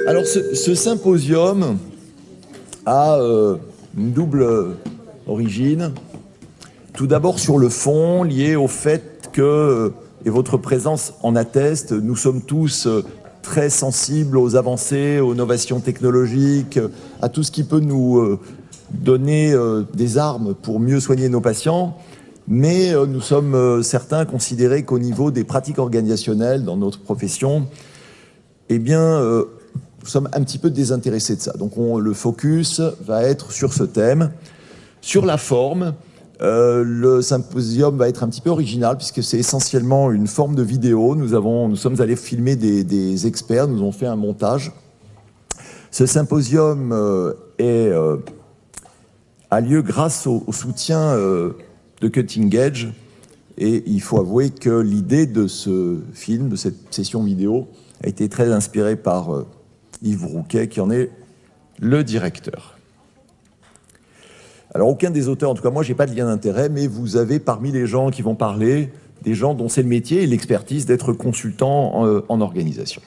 Alors ce symposium a une double origine. Tout d'abord sur le fond, lié au fait que, et votre présence en atteste, nous sommes tous très sensibles aux avancées, aux innovations technologiques, à tout ce qui peut nous donner des armes pour mieux soigner nos patients. Mais nous sommes certains considérés qu'au niveau des pratiques organisationnelles dans notre profession, eh bien, nous sommes un petit peu désintéressés de ça. Donc le focus va être sur ce thème. Sur la forme, le symposium va être un petit peu original puisque c'est essentiellement une forme de vidéo. Nous sommes allés filmer des experts, nous avons fait un montage. Ce symposium a lieu grâce au soutien de Cutting Edge. Et il faut avouer que l'idée de ce film, de cette session vidéo, a été très inspirée par Yves Rouquet, qui en est le directeur. Alors, aucun des auteurs, en tout cas moi, je n'ai pas de lien d'intérêt, mais vous avez parmi les gens qui vont parler, des gens dont c'est le métier et l'expertise d'être consultant en organisation.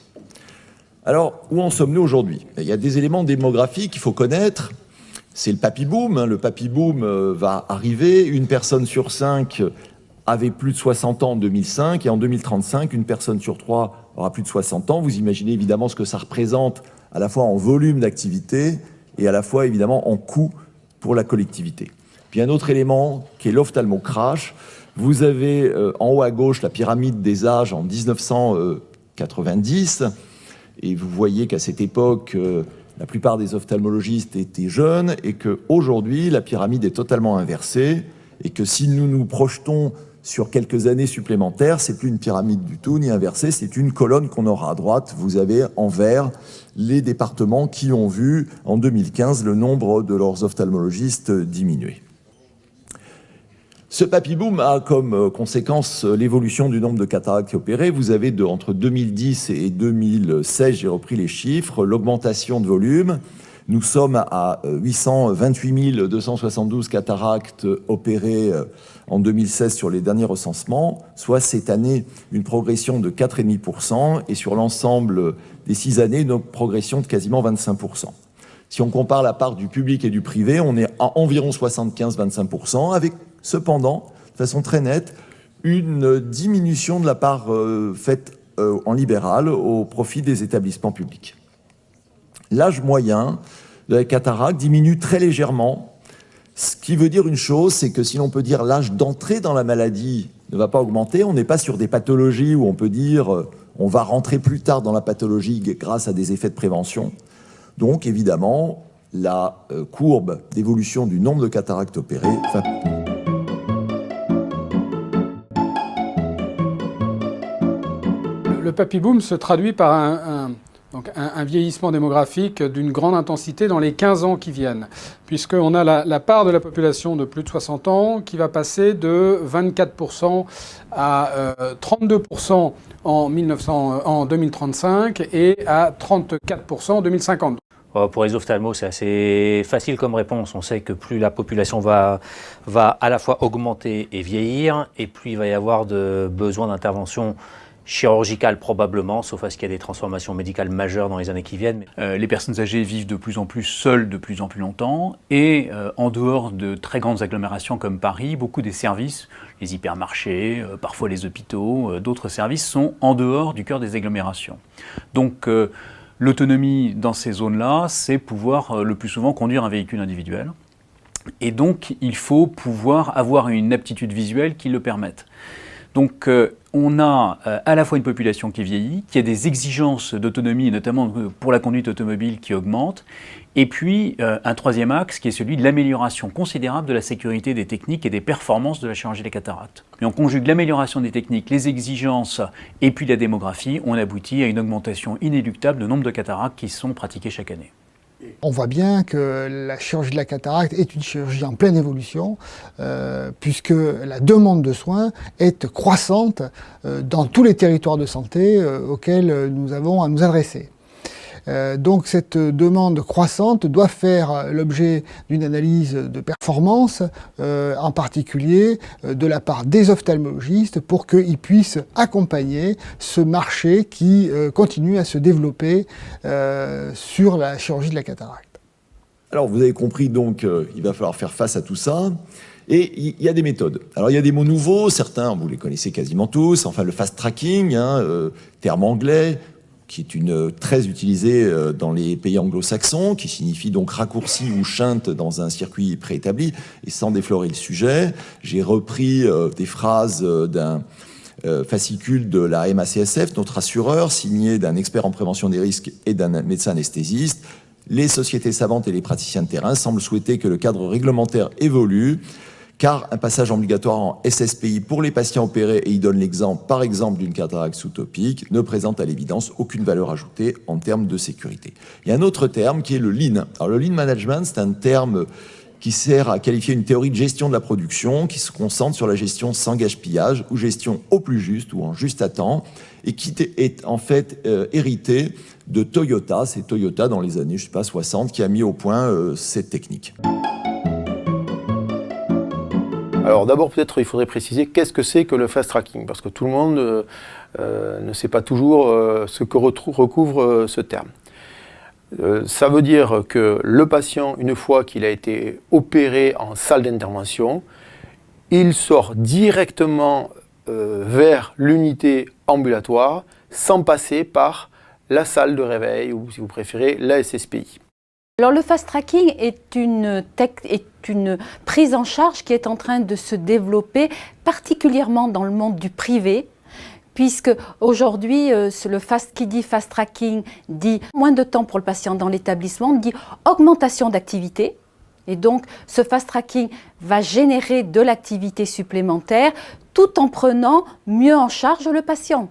Alors, où en sommes-nous aujourd'hui? Il y a des éléments démographiques qu'il faut connaître. C'est le papy boom. Le papy boom va arriver. Une personne sur 5 avait plus de 60 ans en 2005 et en 2035, une personne sur 3 aura plus de 60 ans. Vous imaginez évidemment ce que ça représente à la fois en volume d'activité et à la fois évidemment en coût pour la collectivité. Puis un autre élément qui est l'ophtalmo-crash. Vous avez en haut à gauche la pyramide des âges en 1990 et vous voyez qu'à cette époque, la plupart des ophtalmologistes étaient jeunes et qu'aujourd'hui, la pyramide est totalement inversée et que si nous nous projetons sur quelques années supplémentaires, c'est plus une pyramide du tout, ni inversée, c'est une colonne qu'on aura à droite. Vous avez en vert les départements qui ont vu en 2015 le nombre de leurs ophtalmologistes diminuer. Ce papy boom a comme conséquence l'évolution du nombre de cataractes opérés. Vous avez entre 2010 et 2016, j'ai repris les chiffres, l'augmentation de volume. Nous sommes à 828 272 cataractes opérés en 2016 sur les derniers recensements, soit cette année une progression de 4,5% et sur l'ensemble des 6 années, une progression de quasiment 25%. Si on compare la part du public et du privé, on est à environ 75-25%, avec cependant, de façon très nette, une diminution de la part faite en libéral au profit des établissements publics. L'âge moyen de la cataracte diminue très légèrement, ce qui veut dire une chose, c'est que si l'on peut dire l'âge d'entrée dans la maladie ne va pas augmenter, on n'est pas sur des pathologies où on peut dire on va rentrer plus tard dans la pathologie grâce à des effets de prévention. Donc évidemment, la courbe d'évolution du nombre de cataractes opérées va... Le papy boom se traduit par un vieillissement démographique d'une grande intensité dans les 15 ans qui viennent, puisqu'on a la part de la population de plus de 60 ans qui va passer de 24% à 32% en 2035 et à 34% en 2050. Pour les ophtalmos, c'est assez facile comme réponse. On sait que plus la population va à la fois augmenter et vieillir, et plus il va y avoir de besoins d'intervention chirurgicale probablement, sauf à ce qu'il y a des transformations médicales majeures dans les années qui viennent. Les personnes âgées vivent de plus en plus seules de plus en plus longtemps et en dehors de très grandes agglomérations comme Paris, beaucoup des services, les hypermarchés, parfois les hôpitaux, d'autres services sont en dehors du cœur des agglomérations. Donc l'autonomie dans ces zones-là, c'est pouvoir le plus souvent conduire un véhicule individuel. Et donc il faut pouvoir avoir une aptitude visuelle qui le permette. Donc on a à la fois une population qui vieillit, qui a des exigences d'autonomie, notamment pour la conduite automobile qui augmentent, et puis un troisième axe qui est celui de l'amélioration considérable de la sécurité des techniques et des performances de la chirurgie des cataractes. Et on conjugue l'amélioration des techniques, les exigences et puis la démographie, on aboutit à une augmentation inéluctable du nombre de cataractes qui sont pratiquées chaque année. On voit bien que la chirurgie de la cataracte est une chirurgie en pleine évolution, puisque la demande de soins est croissante dans tous les territoires de santé auxquels nous avons à nous adresser. Donc cette demande croissante doit faire l'objet d'une analyse de performance, en particulier de la part des ophtalmologistes, pour qu'ils puissent accompagner ce marché qui continue à se développer sur la chirurgie de la cataracte. Alors vous avez compris donc il va falloir faire face à tout ça. Et il y a des méthodes. Alors il y a des mots nouveaux, certains vous les connaissez quasiment tous, enfin le fast tracking, terme anglais, qui est très utilisé dans les pays anglo-saxons, qui signifie donc raccourci ou shunt dans un circuit préétabli, et sans déflorer le sujet. J'ai repris des phrases d'un fascicule de la MACSF, notre assureur, signé d'un expert en prévention des risques et d'un médecin anesthésiste. Les sociétés savantes et les praticiens de terrain semblent souhaiter que le cadre réglementaire évolue, car un passage obligatoire en SSPI pour les patients opérés, et il donne l'exemple, par exemple, d'une cataracte sous-topique, ne présente à l'évidence aucune valeur ajoutée en termes de sécurité. Il y a un autre terme qui est le Lean. Alors le Lean Management, c'est un terme qui sert à qualifier une théorie de gestion de la production qui se concentre sur la gestion sans gaspillage ou gestion au plus juste ou en juste à temps, et qui est en fait hérité de Toyota. C'est Toyota dans les années, 60, qui a mis au point cette technique. Alors d'abord, peut-être il faudrait préciser qu'est-ce que c'est que le fast tracking, parce que tout le monde ne sait pas toujours ce que recouvre ce terme. Ça veut dire que le patient, une fois qu'il a été opéré en salle d'intervention, il sort directement vers l'unité ambulatoire sans passer par la salle de réveil ou, si vous préférez, la SSPI. Alors le fast tracking est une prise en charge qui est en train de se développer, particulièrement dans le monde du privé, puisque aujourd'hui, qui dit fast tracking dit moins de temps pour le patient dans l'établissement, dit augmentation d'activité. Et donc ce fast tracking va générer de l'activité supplémentaire tout en prenant mieux en charge le patient.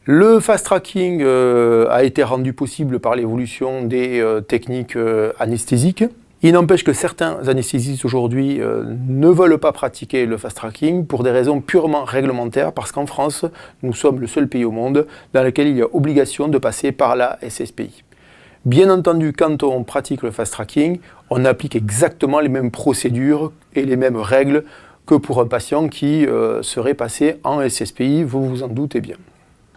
Le fast tracking a été rendu possible par l'évolution des techniques anesthésiques. Il n'empêche que certains anesthésistes aujourd'hui ne veulent pas pratiquer le fast tracking pour des raisons purement réglementaires, parce qu'en France, nous sommes le seul pays au monde dans lequel il y a obligation de passer par la SSPI. Bien entendu, quand on pratique le fast tracking, on applique exactement les mêmes procédures et les mêmes règles que pour un patient qui serait passé en SSPI, vous vous en doutez bien.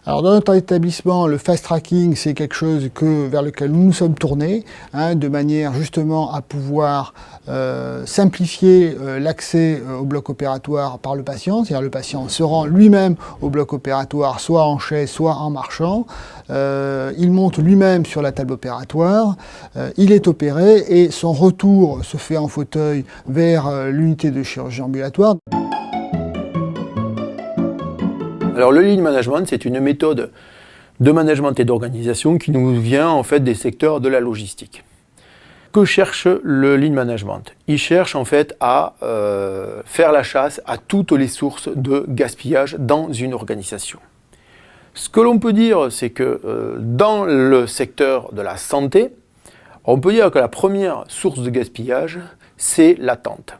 Alors dans notre établissement, le fast tracking, c'est quelque chose vers lequel nous nous sommes tournés, de manière justement à pouvoir simplifier l'accès au bloc opératoire par le patient. C'est-à-dire le patient se rend lui-même au bloc opératoire, soit en chaise, soit en marchant. Il monte lui-même sur la table opératoire, il est opéré et son retour se fait en fauteuil vers l'unité de chirurgie ambulatoire. Alors le Lean Management, c'est une méthode de management et d'organisation qui nous vient en fait des secteurs de la logistique. Que cherche le Lean Management? Il cherche en fait à faire la chasse à toutes les sources de gaspillage dans une organisation. Ce que l'on peut dire, c'est que dans le secteur de la santé, on peut dire que la première source de gaspillage, c'est l'attente.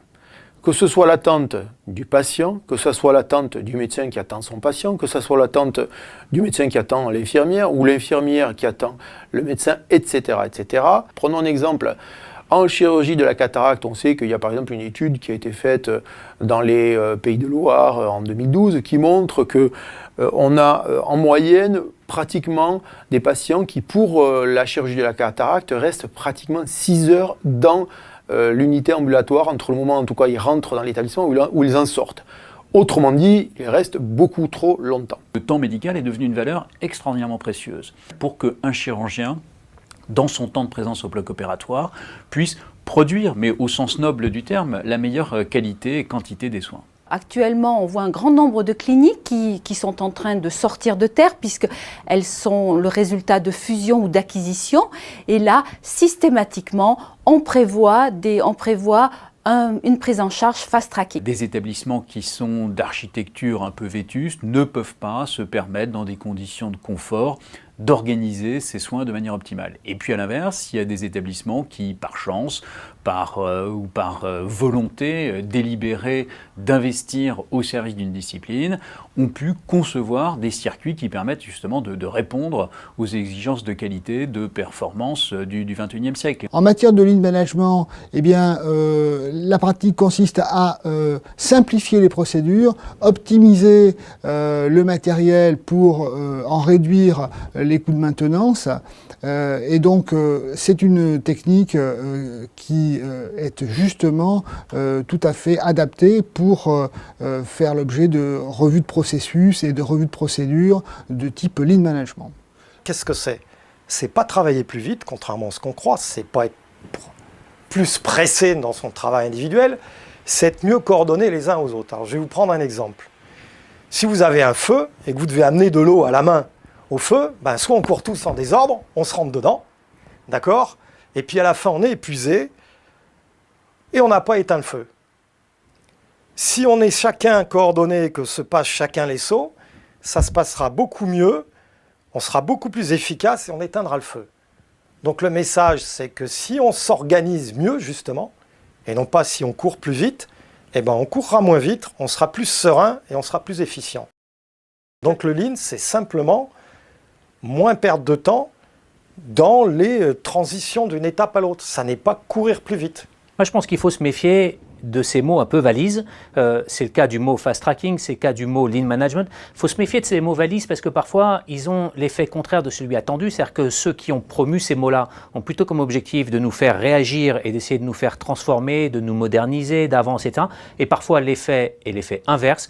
Que ce soit l'attente du patient, que ce soit l'attente du médecin qui attend son patient, que ce soit l'attente du médecin qui attend l'infirmière ou l'infirmière qui attend le médecin, etc., etc. Prenons un exemple. En chirurgie de la cataracte, on sait qu'il y a par exemple une étude qui a été faite dans les Pays de Loire en 2012 qui montre qu'on a en moyenne pratiquement des patients qui, pour la chirurgie de la cataracte, restent pratiquement 6 heures dans l'unité ambulatoire, entre le moment en tout cas ils rentrent dans l'établissement où ils en sortent. Autrement dit, ils restent beaucoup trop longtemps. Le temps médical est devenu une valeur extraordinairement précieuse pour qu'un chirurgien, dans son temps de présence au bloc opératoire, puisse produire, mais au sens noble du terme, la meilleure qualité et quantité des soins. Actuellement, on voit un grand nombre de cliniques qui sont en train de sortir de terre puisqu'elles sont le résultat de fusion ou d'acquisition. Et là, systématiquement, on prévoit une prise en charge fast-tracking. Des établissements qui sont d'architecture un peu vétuste ne peuvent pas se permettre, dans des conditions de confort, d'organiser ces soins de manière optimale. Et puis à l'inverse, il y a des établissements qui, par chance, par volonté délibérée d'investir au service d'une discipline, ont pu concevoir des circuits qui permettent justement de répondre aux exigences de qualité, de performance du XXIe siècle. En matière de lean management, eh bien, la pratique consiste à simplifier les procédures, optimiser le matériel pour en réduire les coûts de maintenance. Et donc, c'est une technique qui est justement tout à fait adaptée pour faire l'objet de revues de processus et de revues de procédures de type lean management. Qu'est-ce que c'est? C'est pas travailler plus vite, contrairement à ce qu'on croit, c'est pas être plus pressé dans son travail individuel, c'est être mieux coordonné les uns aux autres. Alors, je vais vous prendre un exemple. Si vous avez un feu et que vous devez amener de l'eau à la main au feu, ben soit on court tous en désordre, on se rentre dedans, d'accord? Et puis à la fin, on est épuisé et on n'a pas éteint le feu. Si on est chacun coordonné, que se passent chacun les seaux, ça se passera beaucoup mieux, on sera beaucoup plus efficace et on éteindra le feu. Donc le message, c'est que si on s'organise mieux, justement, et non pas si on court plus vite, eh ben on courra moins vite, on sera plus serein et on sera plus efficient. Donc le lean, c'est simplement moins perdre de temps dans les transitions d'une étape à l'autre. Ça n'est pas courir plus vite. Moi, je pense qu'il faut se méfier de ces mots un peu valises. C'est le cas du mot fast tracking, c'est le cas du mot lean management. Il faut se méfier de ces mots valises parce que parfois, ils ont l'effet contraire de celui attendu. C'est-à-dire que ceux qui ont promu ces mots-là ont plutôt comme objectif de nous faire réagir et d'essayer de nous faire transformer, de nous moderniser, d'avancer, etc. Et parfois, l'effet est l'effet inverse.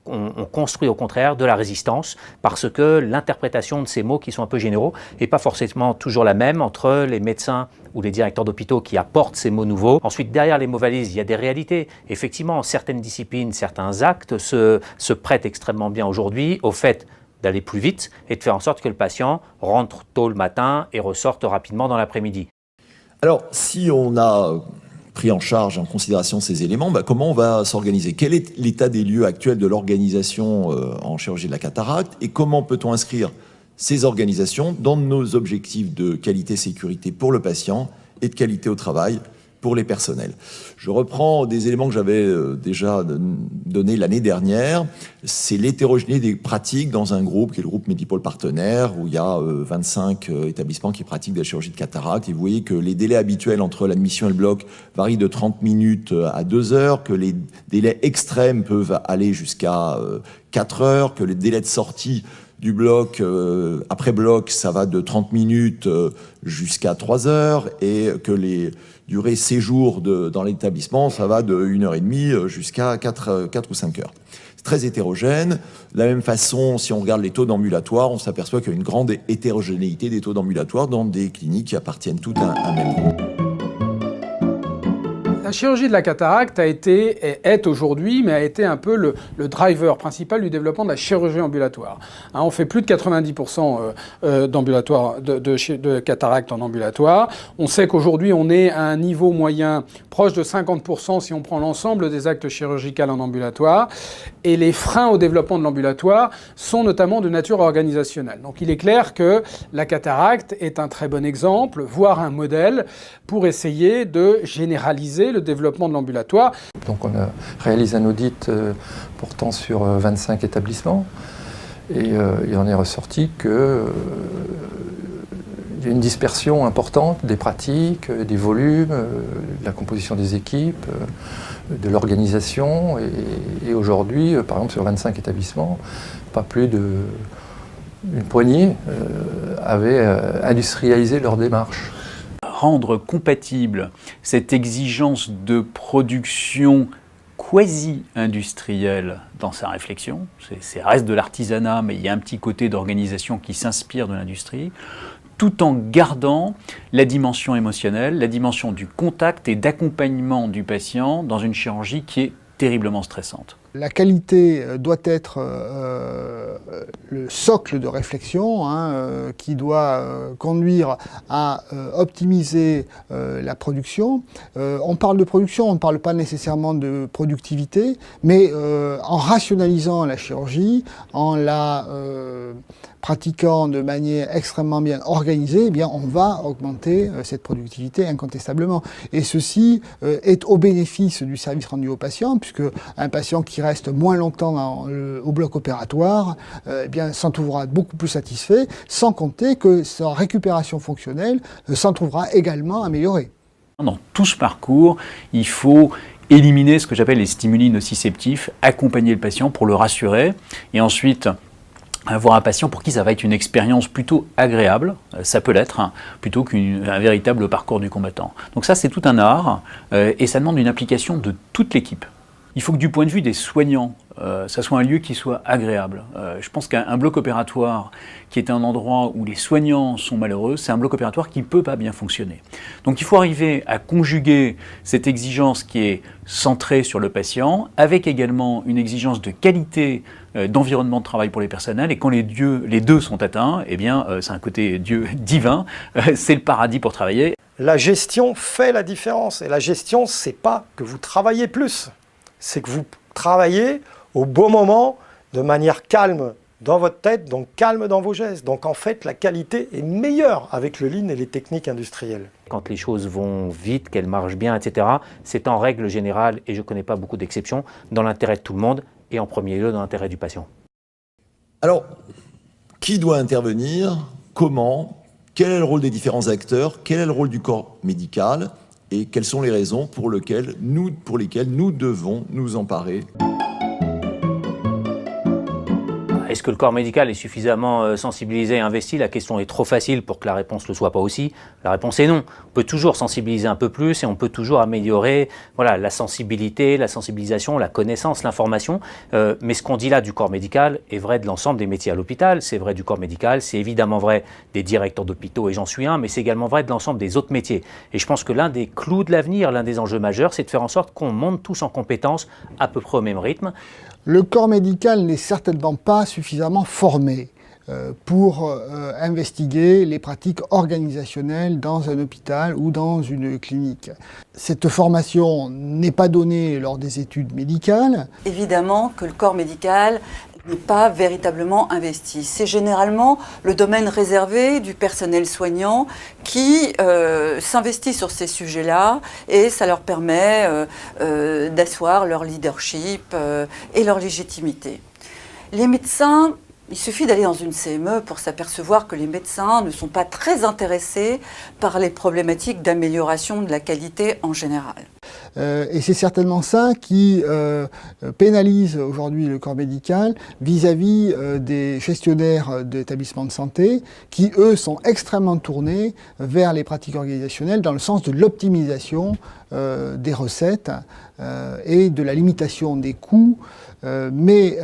On construit au contraire de la résistance parce que l'interprétation de ces mots qui sont un peu généraux n'est pas forcément toujours la même entre les médecins ou les directeurs d'hôpitaux qui apportent ces mots nouveaux. Ensuite, derrière les mots valises, il y a des réalités. Effectivement, certaines disciplines, certains actes se prêtent extrêmement bien aujourd'hui au fait d'aller plus vite et de faire en sorte que le patient rentre tôt le matin et ressorte rapidement dans l'après-midi. Alors, si on a pris en charge, en considération ces éléments, comment on va s'organiser? Quel est l'état des lieux actuel de l'organisation en chirurgie de la cataracte et comment peut-on inscrire ces organisations dans nos objectifs de qualité-sécurité pour le patient et de qualité au travail pour les personnels? Je reprends des éléments que j'avais déjà donnés l'année dernière. C'est l'hétérogénéité des pratiques dans un groupe qui est le groupe Medipôle Partenaire, où il y a 25 établissements qui pratiquent de la chirurgie de cataracte. Et vous voyez que les délais habituels entre l'admission et le bloc varient de 30 minutes à 2 heures, que les délais extrêmes peuvent aller jusqu'à 4 heures, que les délais de sortie du bloc, après bloc, ça va de 30 minutes jusqu'à 3 heures, et que les durée séjour dans l'établissement, ça va de 1h30 jusqu'à 4 ou 5 heures. C'est très hétérogène. De la même façon, si on regarde les taux d'ambulatoire, on s'aperçoit qu'il y a une grande hétérogénéité des taux d'ambulatoire dans des cliniques qui appartiennent toutes à un même groupe. La chirurgie de la cataracte est aujourd'hui, mais a été un peu le driver principal du développement de la chirurgie ambulatoire. On fait plus de 90% de cataracte en ambulatoire. On sait qu'aujourd'hui, on est à un niveau moyen proche de 50% si on prend l'ensemble des actes chirurgicaux en ambulatoire. Et les freins au développement de l'ambulatoire sont notamment de nature organisationnelle. Donc il est clair que la cataracte est un très bon exemple, voire un modèle, pour essayer de généraliser le développement de l'ambulatoire. Donc on a réalisé un audit portant sur 25 établissements et il en est ressorti qu'il y a une dispersion importante des pratiques, des volumes, de la composition des équipes, de l'organisation et aujourd'hui, par exemple sur 25 établissements, pas plus d'une poignée avaient industrialisé leur démarche. Rendre compatible cette exigence de production quasi-industrielle dans sa réflexion, ça reste de l'artisanat, mais il y a un petit côté d'organisation qui s'inspire de l'industrie, tout en gardant la dimension émotionnelle, la dimension du contact et d'accompagnement du patient dans une chirurgie qui est terriblement stressante. La qualité doit être le socle de réflexion qui doit conduire à optimiser la production. On parle de production, on ne parle pas nécessairement de productivité, mais en rationalisant la chirurgie, en la pratiquant de manière extrêmement bien organisée, eh bien, on va augmenter cette productivité incontestablement. Et ceci est au bénéfice du service rendu au patient, puisque un patient qui reste moins longtemps au bloc opératoire eh bien, s'en trouvera beaucoup plus satisfait, sans compter que sa récupération fonctionnelle s'en trouvera également améliorée. Dans tout ce parcours, il faut éliminer ce que j'appelle les stimuli nociceptifs, accompagner le patient pour le rassurer, et ensuite avoir un patient pour qui ça va être une expérience plutôt agréable, ça peut l'être, plutôt qu'un véritable parcours du combattant. Donc ça, c'est tout un art, et ça demande une implication de toute l'équipe. Il faut que du point de vue des soignants, ça soit un lieu qui soit agréable. Je pense qu'un bloc opératoire qui est un endroit où les soignants sont malheureux, c'est un bloc opératoire qui ne peut pas bien fonctionner. Donc il faut arriver à conjuguer cette exigence qui est centrée sur le patient, avec également une exigence de qualité d'environnement de travail pour les personnels, et quand les deux sont atteints, eh bien c'est un côté Dieu divin, c'est le paradis pour travailler. La gestion fait la différence, et la gestion, c'est pas que vous travaillez plus, c'est que vous travaillez au bon moment, de manière calme dans votre tête, donc calme dans vos gestes. Donc en fait, la qualité est meilleure avec le Lean et les techniques industrielles. Quand les choses vont vite, qu'elles marchent bien, etc., c'est en règle générale, et je ne connais pas beaucoup d'exceptions, dans l'intérêt de tout le monde, et en premier lieu dans l'intérêt du patient. Alors, qui doit intervenir? Comment? Quel est le rôle des différents acteurs? Quel est le rôle du corps médical? Et quelles sont les raisons pour lesquelles nous devons nous emparer? Est-ce que le corps médical est suffisamment sensibilisé et investi? La question est trop facile pour que la réponse ne le soit pas aussi. La réponse est non. On peut toujours sensibiliser un peu plus et on peut toujours améliorer la sensibilité, la sensibilisation, la connaissance, l'information. Mais ce qu'on dit là du corps médical est vrai de l'ensemble des métiers à l'hôpital. C'est vrai du corps médical, c'est évidemment vrai des directeurs d'hôpitaux, et j'en suis un, mais c'est également vrai de l'ensemble des autres métiers. Et je pense que l'un des clous de l'avenir, l'un des enjeux majeurs, c'est de faire en sorte qu'on monte tous en compétences à peu près au même rythme. Le corps médical n'est certainement pas suffisamment formé pour investiguer les pratiques organisationnelles dans un hôpital ou dans une clinique. Cette formation n'est pas donnée lors des études médicales. Évidemment que le corps médical n'est pas véritablement investi. C'est généralement le domaine réservé du personnel soignant qui s'investit sur ces sujets-là, et ça leur permet d'asseoir leur leadership et leur légitimité. Les médecins, il suffit d'aller dans une CME pour s'apercevoir que les médecins ne sont pas très intéressés par les problématiques d'amélioration de la qualité en général. Et c'est certainement ça qui pénalise aujourd'hui le corps médical vis-à-vis des gestionnaires d'établissements de santé qui, eux, sont extrêmement tournés vers les pratiques organisationnelles dans le sens de l'optimisation des recettes et de la limitation des coûts. Mais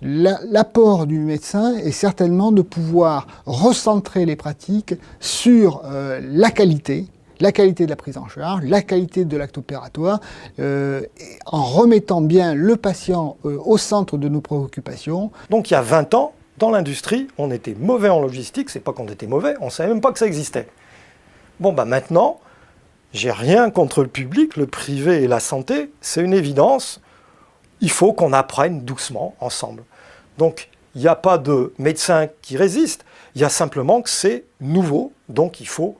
l'apport du médecin est certainement de pouvoir recentrer les pratiques sur la qualité de la prise en charge, la qualité de l'acte opératoire, en remettant bien le patient au centre de nos préoccupations. Donc il y a 20 ans, dans l'industrie, on était mauvais en logistique, c'est pas qu'on était mauvais, on savait même pas que ça existait. Bon bah maintenant, j'ai rien contre le public, le privé et la santé, c'est une évidence. Il faut qu'on apprenne doucement ensemble. Donc il n'y a pas de médecin qui résiste, il y a simplement que c'est nouveau, donc il faut...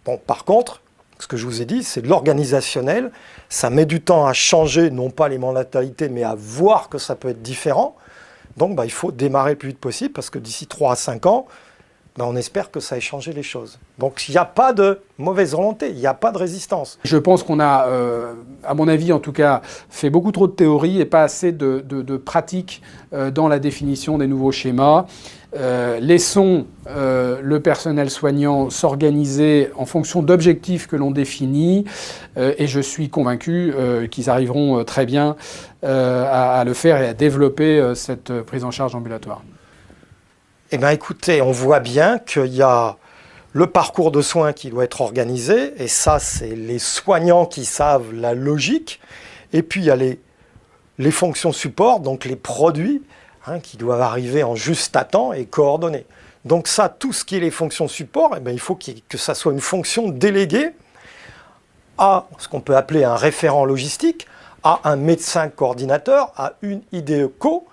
Bon, par contre, ce que je vous ai dit, c'est de l'organisationnel. Ça met du temps à changer, non pas les mentalités, mais à voir que ça peut être différent. Donc il faut démarrer le plus vite possible, parce que d'ici 3 à 5 ans, on espère que ça ait changé les choses. Donc il n'y a pas de mauvaise volonté, il n'y a pas de résistance. Je pense qu'on a, à mon avis en tout cas, fait beaucoup trop de théorie et pas assez de pratique dans la définition des nouveaux schémas. Laissons le personnel soignant s'organiser en fonction d'objectifs que l'on définit, et je suis convaincu qu'ils arriveront très bien à le faire et à développer cette prise en charge ambulatoire. Eh bien écoutez, on voit bien qu'il y a le parcours de soins qui doit être organisé, et ça c'est les soignants qui savent la logique, et puis il y a les les fonctions support, donc les produits, qui doivent arriver en juste à temps et coordonnés. Donc ça, tout ce qui est les fonctions support, il faut que ça soit une fonction déléguée à ce qu'on peut appeler un référent logistique, à un médecin coordinateur, à une IDE-co,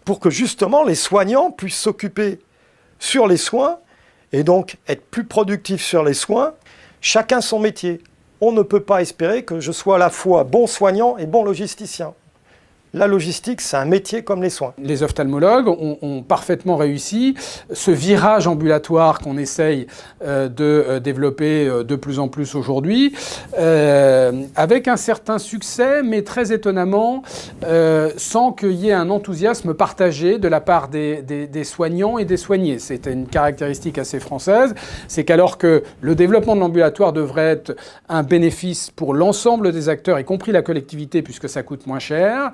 pour que justement les soignants puissent s'occuper sur les soins et donc être plus productifs sur les soins, chacun son métier. On ne peut pas espérer que je sois à la fois bon soignant et bon logisticien. La logistique, c'est un métier comme les soins. Les ophtalmologues ont parfaitement réussi ce virage ambulatoire qu'on essaye de développer de plus en plus aujourd'hui, avec un certain succès, mais très étonnamment, sans qu'il y ait un enthousiasme partagé de la part des soignants et des soignés. C'est une caractéristique assez française, c'est qu'alors que le développement de l'ambulatoire devrait être un bénéfice pour l'ensemble des acteurs, y compris la collectivité, puisque ça coûte moins cher,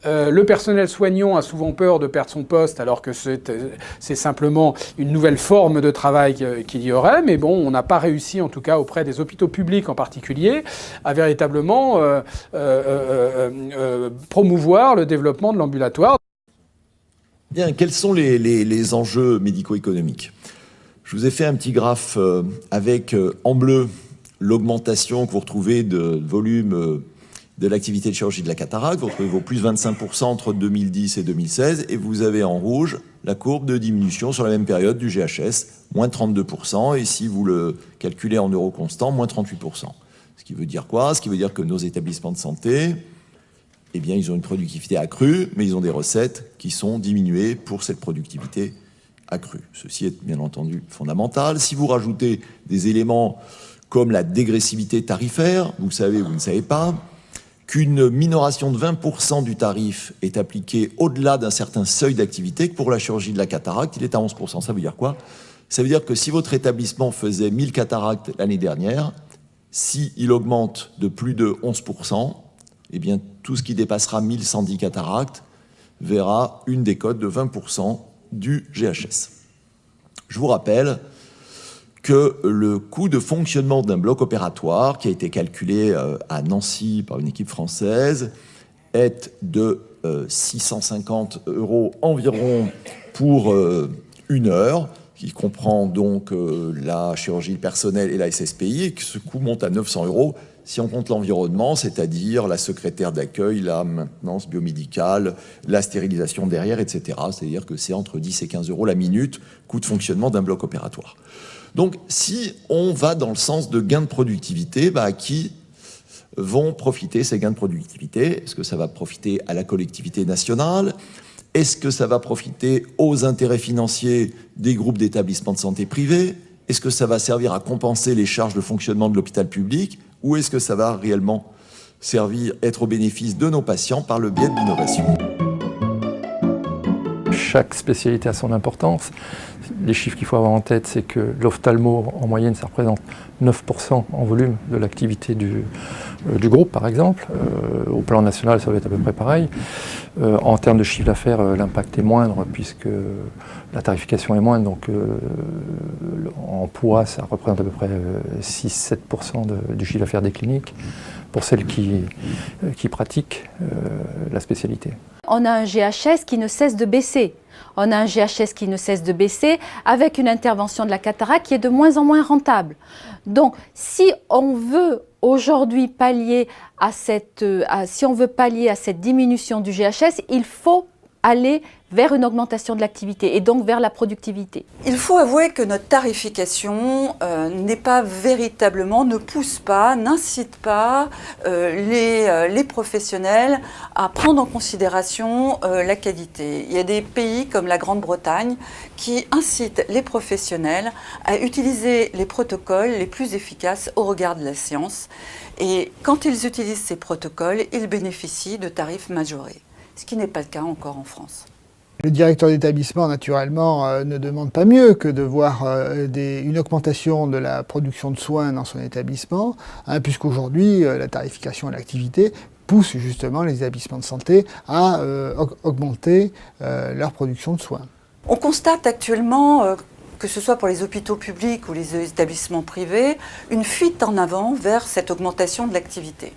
le personnel soignant a souvent peur de perdre son poste alors que c'est simplement une nouvelle forme de travail qu'il y aurait. Mais bon, on n'a pas réussi, en tout cas auprès des hôpitaux publics en particulier, à véritablement promouvoir le développement de l'ambulatoire. Bien, quels sont les enjeux médico-économiques ? Je vous ai fait un petit graphe avec en bleu l'augmentation que vous retrouvez de volume de l'activité de chirurgie de la cataracte. Vous retrouvez vos plus 25% entre 2010 et 2016, et vous avez en rouge la courbe de diminution sur la même période du GHS, moins 32%, et si vous le calculez en euros constants, moins 38%. Ce qui veut dire quoi ? Ce qui veut dire que nos établissements de santé, eh bien, ils ont une productivité accrue, mais ils ont des recettes qui sont diminuées pour cette productivité accrue. Ceci est bien entendu fondamental. Si vous rajoutez des éléments comme la dégressivité tarifaire, vous savez ou vous ne savez pas, qu'une minoration de 20% du tarif est appliquée au-delà d'un certain seuil d'activité, que pour la chirurgie de la cataracte, il est à 11%. Ça veut dire quoi ? Ça veut dire que si votre établissement faisait 1000 cataractes l'année dernière, s'il augmente de plus de 11%, eh bien, tout ce qui dépassera 1110 cataractes verra une décote de 20% du GHS. Je vous rappelle que le coût de fonctionnement d'un bloc opératoire, qui a été calculé à Nancy par une équipe française, est de 650 € environ pour une heure, qui comprend donc la chirurgie personnelle et la SSPI, et que ce coût monte à 900 € si on compte l'environnement, c'est-à-dire la secrétaire d'accueil, la maintenance biomédicale, la stérilisation derrière, etc. C'est-à-dire que c'est entre 10 et 15 € la minute, coût de fonctionnement d'un bloc opératoire. Donc, si on va dans le sens de gains de productivité, à qui vont profiter ces gains de productivité ? Est-ce que ça va profiter à la collectivité nationale ? Est-ce que ça va profiter aux intérêts financiers des groupes d'établissements de santé privés ? Est-ce que ça va servir à compenser les charges de fonctionnement de l'hôpital public ? Ou est-ce que ça va réellement être au bénéfice de nos patients par le biais de l'innovation ? Chaque spécialité a son importance. Les chiffres qu'il faut avoir en tête, c'est que l'ophtalmo, en moyenne, ça représente 9% en volume de l'activité du groupe, par exemple. Au plan national, ça va être à peu près pareil. En termes de chiffre d'affaires, l'impact est moindre, puisque la tarification est moindre. Donc, en poids, ça représente à peu près 6-7% du chiffre d'affaires des cliniques, pour celles qui pratiquent la spécialité. On a un GHS qui ne cesse de baisser. On a un GHS qui ne cesse de baisser avec une intervention de la cataracte qui est de moins en moins rentable. Donc, si on veut aujourd'hui pallier à cette diminution du GHS, il faut aller vers une augmentation de l'activité et donc vers la productivité. Il faut avouer que notre tarification n'est pas véritablement, ne pousse pas, n'incite pas les professionnels à prendre en considération la qualité. Il y a des pays comme la Grande-Bretagne qui incitent les professionnels à utiliser les protocoles les plus efficaces au regard de la science. Et quand ils utilisent ces protocoles, ils bénéficient de tarifs majorés, ce qui n'est pas le cas encore en France. Le directeur d'établissement, naturellement, ne demande pas mieux que de voir une augmentation de la production de soins dans son établissement, puisqu'aujourd'hui, la tarification à l'activité pousse justement les établissements de santé à augmenter leur production de soins. On constate actuellement, que ce soit pour les hôpitaux publics ou les établissements privés, une fuite en avant vers cette augmentation de l'activité.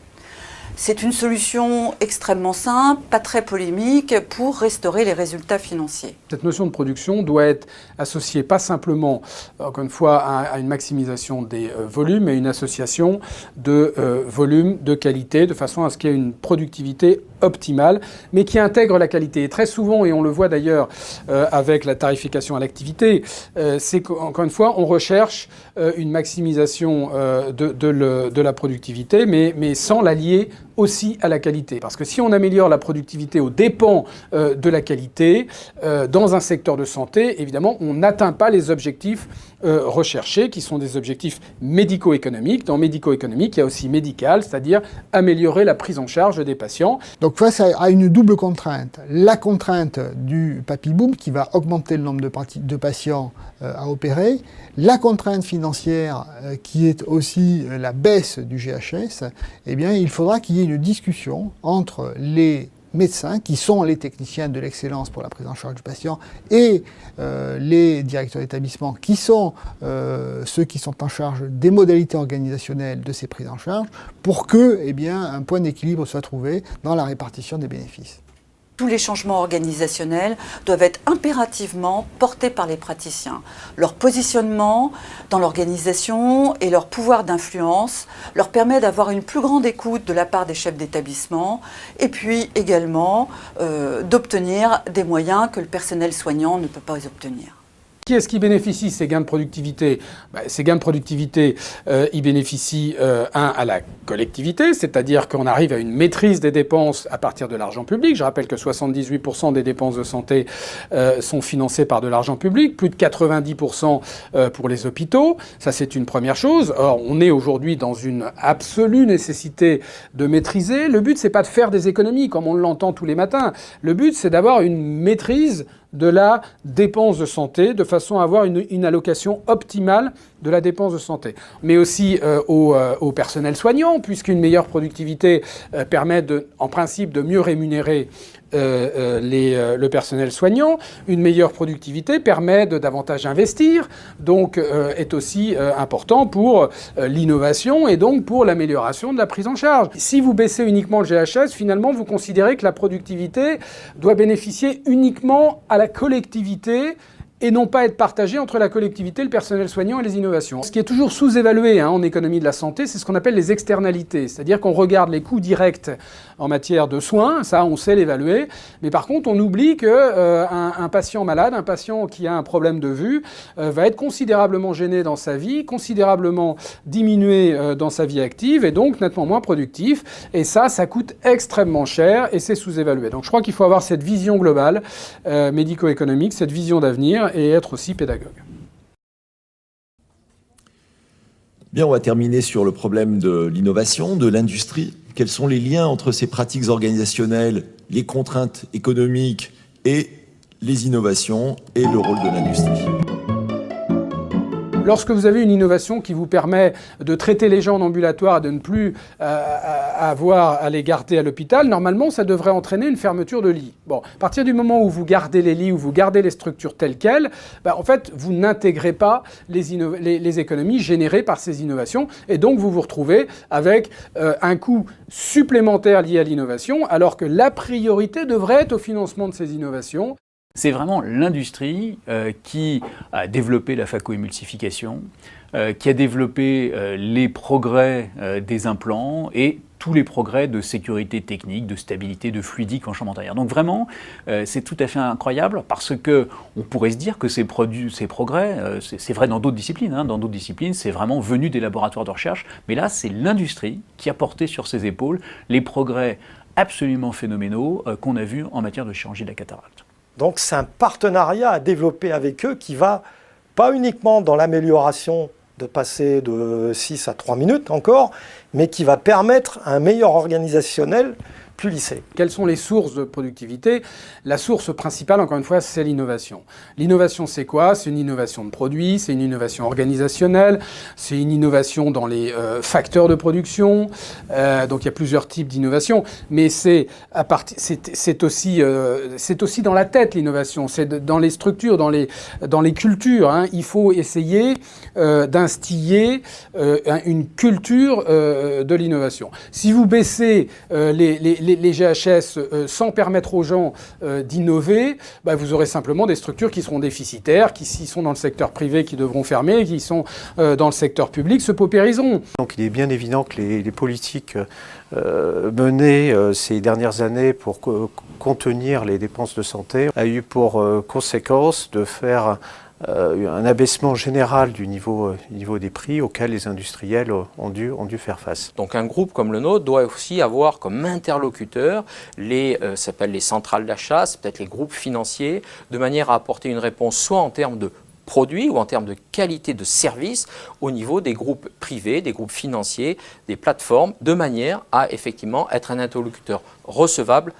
C'est une solution extrêmement simple, pas très polémique, pour restaurer les résultats financiers. Cette notion de production doit être associée pas simplement, encore une fois, à une maximisation des volumes, mais une association de volume, de qualité, de façon à ce qu'il y ait une productivité optimale, mais qui intègre la qualité. Et très souvent, et on le voit d'ailleurs avec la tarification à l'activité, c'est qu'encore une fois, on recherche une maximisation de la productivité, mais sans la lier aussi à la qualité. Parce que si on améliore la productivité aux dépens de la qualité, dans un secteur de santé, évidemment, on n'atteint pas les objectifs recherchés, qui sont des objectifs médico-économiques. Dans médico-économique, il y a aussi médical, c'est-à-dire améliorer la prise en charge des patients. Donc face à une double contrainte, la contrainte du papy boom qui va augmenter le nombre de patients à opérer, la contrainte financière qui est aussi la baisse du GHS, eh bien il faudra qu'il y ait une discussion entre les médecins, qui sont les techniciens de l'excellence pour la prise en charge du patient, et les directeurs d'établissement, qui sont ceux qui sont en charge des modalités organisationnelles de ces prises en charge, pour que, eh bien, un point d'équilibre soit trouvé dans la répartition des bénéfices. Tous les changements organisationnels doivent être impérativement portés par les praticiens. Leur positionnement dans l'organisation et leur pouvoir d'influence leur permet d'avoir une plus grande écoute de la part des chefs d'établissement et puis également d'obtenir des moyens que le personnel soignant ne peut pas obtenir. Qui est-ce qui bénéficie ces gains de productivité? Ces gains de productivité, ils bénéficient, à la collectivité, c'est-à-dire qu'on arrive à une maîtrise des dépenses à partir de l'argent public. Je rappelle que 78% des dépenses de santé sont financées par de l'argent public, plus de 90% pour les hôpitaux. Ça, c'est une première chose. Or, on est aujourd'hui dans une absolue nécessité de maîtriser. Le but, c'est pas de faire des économies, comme on l'entend tous les matins. Le but, c'est d'avoir une maîtrise de la dépense de santé, de façon à avoir une allocation optimale de la dépense de santé. Mais aussi au personnel soignant, puisqu'une meilleure productivité permet en principe de mieux rémunérer le personnel soignant. Une meilleure productivité permet de davantage investir, donc est aussi important pour l'innovation et donc pour l'amélioration de la prise en charge. Si vous baissez uniquement le GHS, finalement, vous considérez que la productivité doit bénéficier uniquement à la collectivité et non pas être partagé entre la collectivité, le personnel soignant et les innovations. Ce qui est toujours sous-évalué en économie de la santé, c'est ce qu'on appelle les externalités. C'est-à-dire qu'on regarde les coûts directs en matière de soins, ça on sait l'évaluer, mais par contre on oublie qu'un patient malade, un patient qui a un problème de vue, va être considérablement gêné dans sa vie, considérablement diminué dans sa vie active et donc nettement moins productif. Et ça coûte extrêmement cher et c'est sous-évalué. Donc je crois qu'il faut avoir cette vision globale médico-économique, cette vision d'avenir, et être aussi pédagogue. Bien, on va terminer sur le problème de l'innovation, de l'industrie. Quels sont les liens entre ces pratiques organisationnelles, les contraintes économiques et les innovations et le rôle de l'industrie ? Lorsque vous avez une innovation qui vous permet de traiter les gens en ambulatoire et de ne plus avoir à les garder à l'hôpital, normalement, ça devrait entraîner une fermeture de lits. Bon, à partir du moment où vous gardez les lits, où vous gardez les structures telles quelles, en fait, vous n'intégrez pas les économies générées par ces innovations et donc vous vous retrouvez avec un coût supplémentaire lié à l'innovation alors que la priorité devrait être au financement de ces innovations. C'est vraiment l'industrie qui a développé la phacoémulsification, qui a développé les progrès des implants et tous les progrès de sécurité technique, de stabilité, de fluidique en chambre antérieure. Donc vraiment, c'est tout à fait incroyable parce que on pourrait se dire que ces progrès, c'est vrai dans d'autres disciplines. Dans d'autres disciplines, c'est vraiment venu des laboratoires de recherche. Mais là, c'est l'industrie qui a porté sur ses épaules les progrès absolument phénoménaux qu'on a vus en matière de chirurgie de la cataracte. Donc c'est un partenariat à développer avec eux qui va pas uniquement dans l'amélioration de passer de 6 à 3 minutes encore, mais qui va permettre un meilleur organisationnel plus lissé. Quelles sont les sources de productivité? La source principale, encore une fois, c'est l'innovation. L'innovation, c'est quoi? C'est une innovation de produits, c'est une innovation organisationnelle, c'est une innovation dans les facteurs de production. Donc il y a plusieurs types d'innovation, mais c'est aussi dans la tête l'innovation, c'est dans les structures, dans les cultures. Hein. Il faut essayer d'instiller une culture de l'innovation. Si vous baissez les GHS sans permettre aux gens d'innover, bah, vous aurez simplement des structures qui seront déficitaires, qui, s'ils sont dans le secteur privé, qui devront fermer, qui sont dans le secteur public, se paupériseront. Donc il est bien évident que les politiques menées ces dernières années pour contenir les dépenses de santé a eu pour conséquence de faire un abaissement général du niveau des prix auxquels les industriels ont dû faire face. Donc un groupe comme le nôtre doit aussi avoir comme interlocuteur ça s'appelle les centrales d'achat, c'est peut-être les groupes financiers, de manière à apporter une réponse soit en termes de produits ou en termes de qualité de service au niveau des groupes privés, des groupes financiers, des plateformes, de manière à effectivement être un interlocuteur recevable.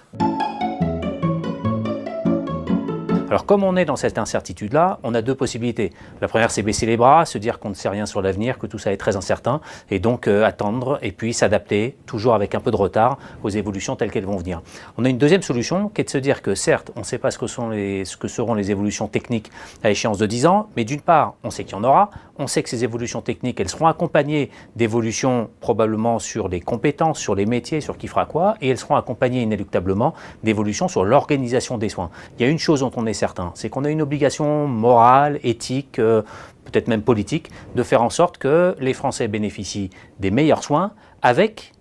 Alors comme on est dans cette incertitude-là, on a deux possibilités. La première, c'est baisser les bras, se dire qu'on ne sait rien sur l'avenir, que tout ça est très incertain, et donc attendre et puis s'adapter, toujours avec un peu de retard, aux évolutions telles qu'elles vont venir. On a une deuxième solution qui est de se dire que certes, on ne sait pas ce que seront les évolutions techniques à échéance de 10 ans, mais d'une part, on sait qu'il y en aura, on sait que ces évolutions techniques, elles seront accompagnées d'évolutions probablement sur les compétences, sur les métiers, sur qui fera quoi, et elles seront accompagnées inéluctablement d'évolutions sur l'organisation des soins. Il y a une chose dont on est certain, c'est qu'on a une obligation morale, éthique, peut-être même politique, de faire en sorte que les Français bénéficient des meilleurs soins avec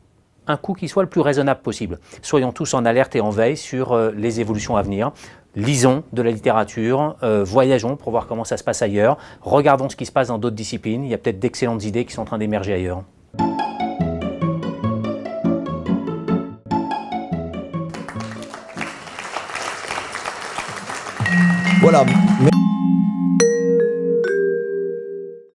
un coût qui soit le plus raisonnable possible. Soyons tous en alerte et en veille sur les évolutions à venir. Lisons de la littérature, voyageons pour voir comment ça se passe ailleurs, regardons ce qui se passe dans d'autres disciplines, il y a peut-être d'excellentes idées qui sont en train d'émerger ailleurs. Voilà.